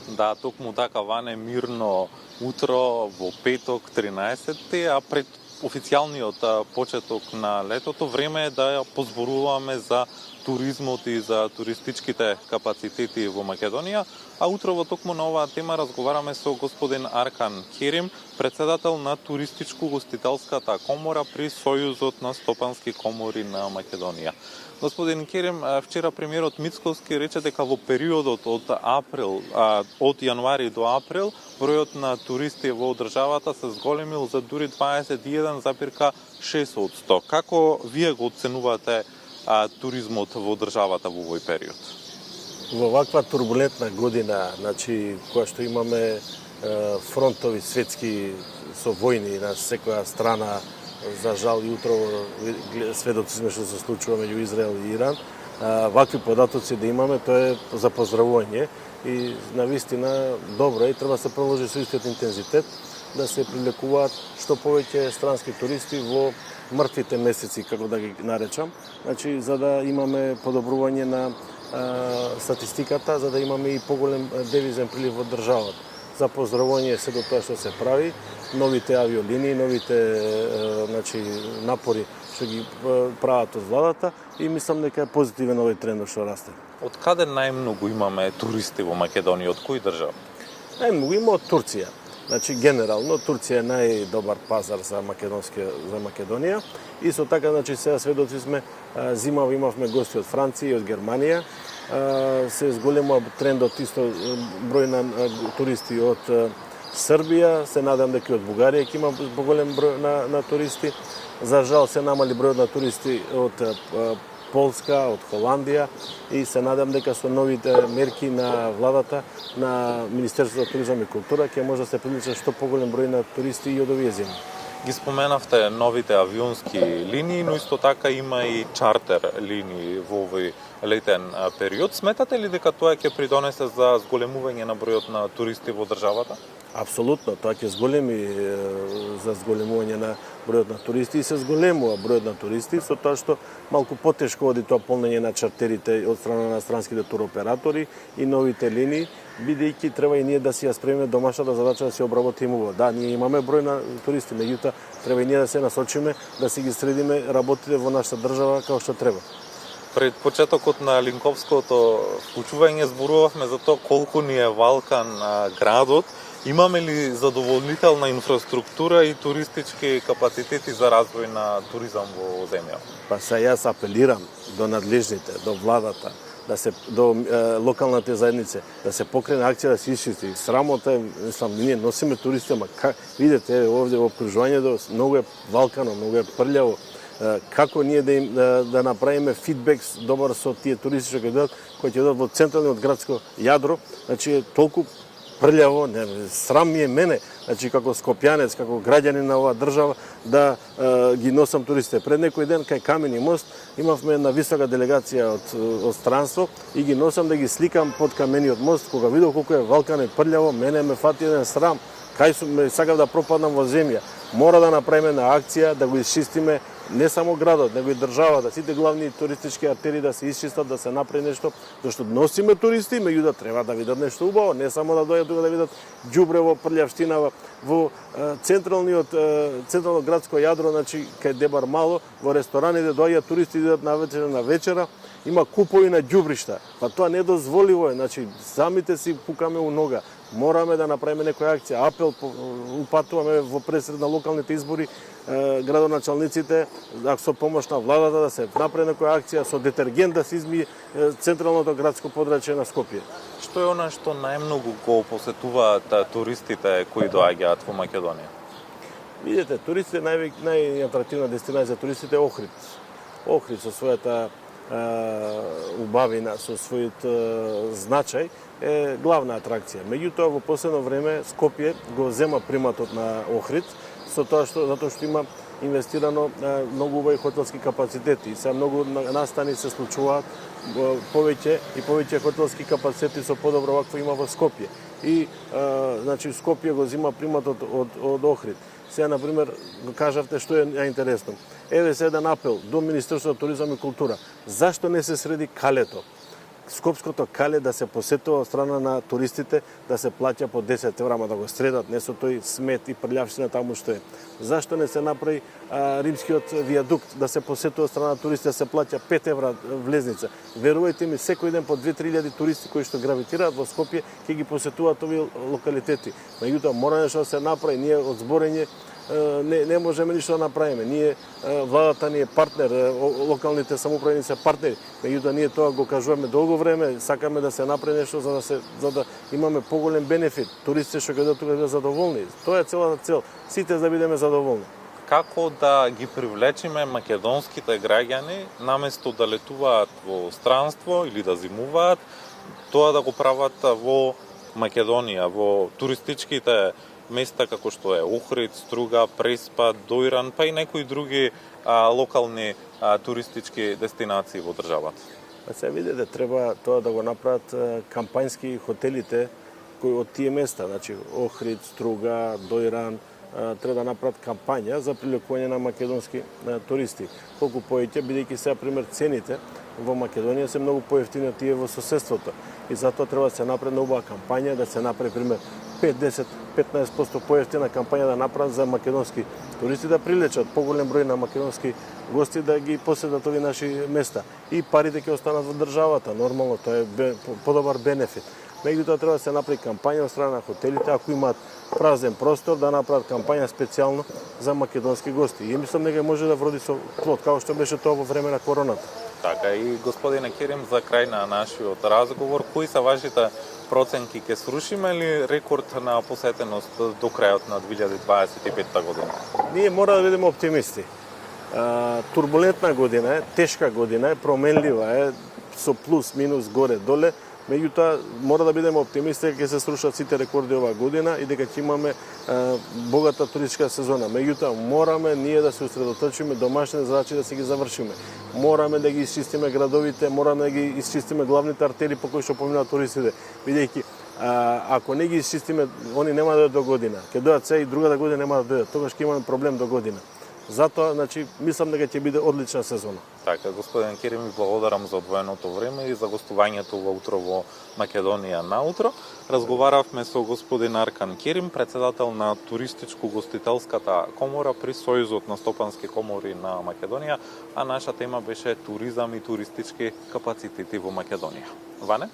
Да, токму така ване мирно утро во петок 13, а пред официјалниот почеток на летото време е да ја позборуваме за туризмот и за туристичките капацитети во Македонија, а утро во токму на оваа тема разговараме со господин Аркан Керим, председател на Туристичко-гостителската комора при Сојузот на стопански комори на Македонија. Господин Керим, вчера премиерот Мицковски рече дека во периодот од јануари до април бројот на туристи во државата се зголемил за дури 21,6%. Како вие го оценувате туризмот во државата во овој период? Во ваква турбулентна година, која што имаме фронтови светски со војни на секоја страна, за жал и утро сведоци сме што се случува меѓу Израел и Иран, вакви податоци да имаме, тоа е за поздравување и навистина добро и треба да се продолжи со истиот интензитет да се привлекуваат што повеќе странски туристи во мртвите месеци, како да ги наречам, за да имаме подобрување на статистиката, за да имаме и поголем девизен прилив во државата. За поздравување се до тоа што се прави, новите авиолинии, новите напори што ги прават од владата и мислам дека е позитивен овој тренд што расте. Од каде најмногу имаме туристи во Македонија, од кои држави? Најмногу има од Турција. Генерално Турција е најдобар пазар за Македонија. Исто така, сега сведоци сме, зимава имавме гости од Франција и од Германија. Се зголемува трендот исто број на туристи од Србија, се надам дека и од Бугарија ќе има поголем број на туристи. За жал се намали бројот на туристи од Полска, од Холандија и се надам дека со новите мерки на владата, на Министерството за туризам и култура ќе може да се привлече што поголем број на туристи и од овие земји. Ги споменавте новите авионски линии, но исто така има и чартер линии во овој летен период. Сметате ли дека тоа ќе придонесе за зголемување на бројот на туристи во државата? Апсолутно, тоа ќе зголеми за зголемување на бројот на туристи и се зголемува бројот на туристи со тоа што малку потешко оди тоа полнење на чартерите од страна на странските туроператори и новите линии, бидејќи треба и ние да си ја спремиме домашната задача да се обработиме убаво. Да, ние имаме број на туристи, меѓутоа треба и ние да се насочиме, да си ги средиме работите во нашата држава како што треба. Пред почетокот на Линковското вклучување зборувавме за тоа колку ни е валкан градот. Имаме ли задоволнителна инфраструктура и туристички капацитети за развој на туризам во земја? Јас апелирам до надлежните, до владата, до локалните заедници, да се покрене акција да се исчисти. Срамота е, ние носиме туристи, ама видите овде во окружувањето многу е валкано, многу е прљаво. Како ние да направиме фидбек добар со тие туристи кои ќе одат во централниот градско јадро, е толку прљаво, срам ми е мене, како скопјанец, како граѓанин на оваа држава, да ги носам туристите. Пред некој ден кај Камени мост имавме една висока делегација од странство и ги носам да ги сликам под Камениот мост, кога видов колку е валкано и прљаво, мене ме фати еден срам, сакав да пропаднам во земја. Мора да направиме на акција, да го исчистиме не само градот, него и државата, сите главни туристички артерии да се исчистат, да се направи нешто, зашто носиме туристи, меѓутоа треба да видат нешто убаво, не само да дојдат да видат џубрево, прљавштина во централно градско јадро, кај Дебар Мало, во рестораните доаѓаат туристи идат на вечера, има купови на ѓубришта. Па тоа недозволиво е, самите си пукаме у нога. Мораме да направиме некоја акција, апел, упатуваме во пресред на локалните избори градоначалниците, со помош на владата да се направи некоја акција со детергент да се измие централното градско подрачје на Скопје. Што е она што најмногу го посетуваат туристите кои доаѓаат во Македонија? Видете, туристите најатрактивна дестинација за туристите е Охрид. Охрид со својата убавина, со својот значај е главна атракција. Меѓутоа во последно време Скопје го зема приматот на Охрид затоа што има инвестирано многу убави хотелски капацитети и сега многу настани се случуваат повеќе и повеќе хотелски капацитети со подобро вакво има во Скопје. И Скопје го зема приматот од Охрид. Сега, например, кажавте што е интересно. Еве се еден апел до Министерството за туризам и култура. Зашто не се среди Калето? Скопското кале да се посетува од страна на туристите, да се плаќа по 10 евра, ама да го средат, не со тој смет и прљавштина таму што е. Зашто не се направи римскиот виадукт, да се посетува од страна на туристите, да се плаќа 5 евра влезница? Верувајте ми, секој ден по 2-3 илјади туристи кои што гравитираат во Скопје, ќе ги посетуваат овие локалитети. Меѓутоа, мора нешто да се направи. Ние од зборење не можеме ништо да направиме. Ние, владата ни е партнер, локалните самоуправи се партнери. Меѓутоа, ние тоа го кажуваме долго време, сакаме да се направи нешто за да имаме поголем бенефит. Туристите што ќе тука да задоволни. Тоа е целата цел. Сите да бидеме задоволни. Како да ги привлечиме македонските граѓани, наместо да летуваат во странство или да зимуваат, тоа да го прават во Македонија, во туристичките места како што е Охрид, Струга, Преспа, Дојран, па и некои други локални туристички дестинации во државата. Се видите, треба тоа да го направат кампањски хотелите кои од тие места, значи Охрид, Струга, Дојран, треба да направат кампања за привлекување на македонски туристи. Колку повеќе, бидејќи сега пример цените во Македонија се многу поевтини од тие во соседството. И затоа треба да се направи убава кампања, да се направи пример 5-10-15% поевтина кампања да направат за македонски туристи, да привлечат поголем број на македонски гости да ги посетат овие наши места. И парите ќе останат во државата, нормално, тоа е подобар бенефит. Меѓутоа треба да се направи кампања од страна на хотелите, ако имаат празен простор, да направат кампања специјално за македонски гости. И мислам дека може да вроди со плод, како што беше тоа во време на короната. Така, и господине Керим, за крај на нашиот разговор, кои се вашите проценки, ќе срушиме ли рекорд на посетеност до крајот на 2025 година? Ние мора да бидеме оптимисти. Турбулентна година е, тешка година е, променлива е, со плюс, минус, горе, доле. Меѓутоа, мора да бидеме оптимисти дека ќе се срушат сите рекорди оваа година и дека ќе имаме богата туристичка сезона. Меѓутоа, мораме ние да се усредоточиме домашните задачи да се ги завршиме. Мораме да ги исчистиме градовите, мораме да ги исчистиме главните артерии по кои што поминуваат туристите, бидејќи ако не ги исчистиме, они нема да дојдат до година. Ќе дојдат се и другата година нема да дојдат. Тогаш ќе имаме проблем до година. Затоа, значи, мислам дека ќе биде одлична сезона. Така, господин Керим, ви благодарам за одвоеното време и за гостувањето во утро во Македонија на утро. Разговаравме со господин Аркан Керим, председател на туристичко-гостителската комора при Сојузот на стопански комори на Македонија, а наша тема беше туризам и туристички капацитети во Македонија. Ване?